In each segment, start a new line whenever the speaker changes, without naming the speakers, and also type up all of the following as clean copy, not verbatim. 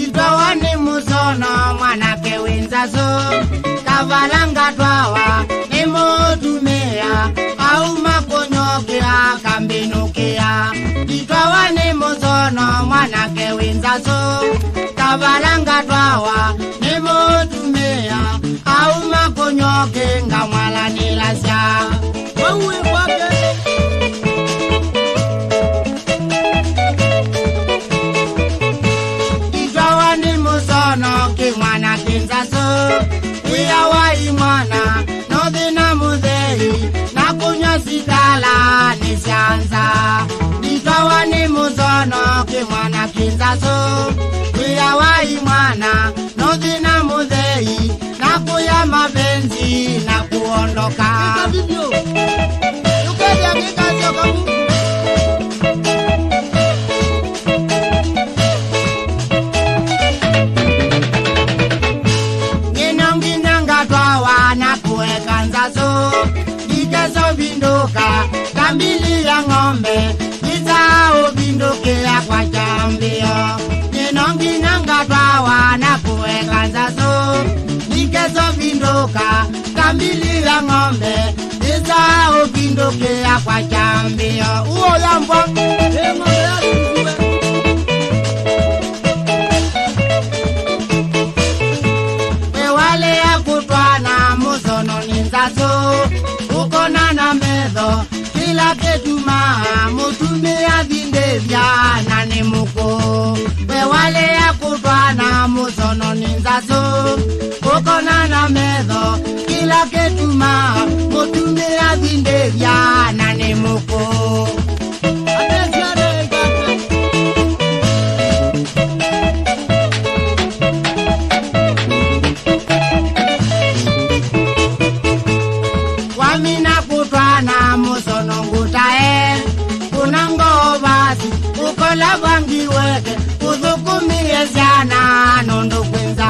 Itawani musono mwanake winzazo kavalanga twawa nimutumia au makonyokea kambinukia. Itawani musono mwanake winzazo kavalanga twawa nimutumia au makonyoke ngamwala nilasya wewe kwake. Itawani musono kimwana kinzazo wiyawai mwana nothina muthei na kunywa sigala nisyanza. Itawani musono kimwana kinzazo wiyawai mwana nothina muthei na kuya mapenzi na kuondoka. Ninonginanga twawa na kuweka nzazo ikezo vinduka kambili ya ng'ombe izao vindukea kwa chambio. Ninonginanga twawa na kuweka nzazo ikezo vinduka kambili ya ng'ombe izao vindukea kwa chambio. Uo yambwa wewale ya kutwana musono ninzazo ukona na medho kila ketuma mutumia vindevya na nemuko. Wewale ya kutwana musono ninzazo ukona na medho kila ketuma mutumia vindevya na nemuko. Wamina kutwana musono ngutae kuna ngobasi ukola vangiweke kuthukumie zyana nondo kwenza.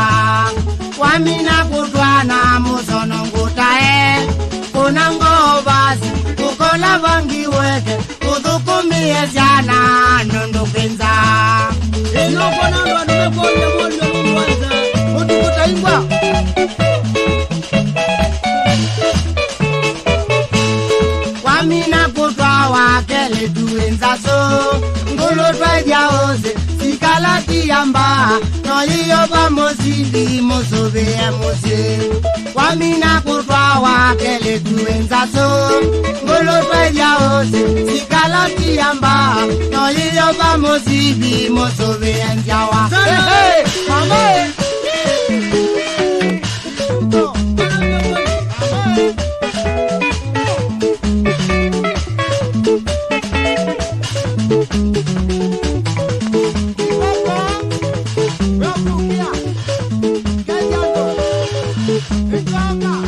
Wamina kutwana musono ngutae kuna ngobasi ukola vangiweke kuthukumie zyana nondo kwenza. Inokona ndo adumekonya mondo mwanza utukutaingwa wamina kutwa wakele tuenzaso ngulu twajaoze sikalati yamba noyiyo pamosindi musubie musi. Wamina kutwa wakele tuenzaso ngulu twajaoze sikalati yamba noyiyo pamosindi musubie njawa. Hey, mama Gonga!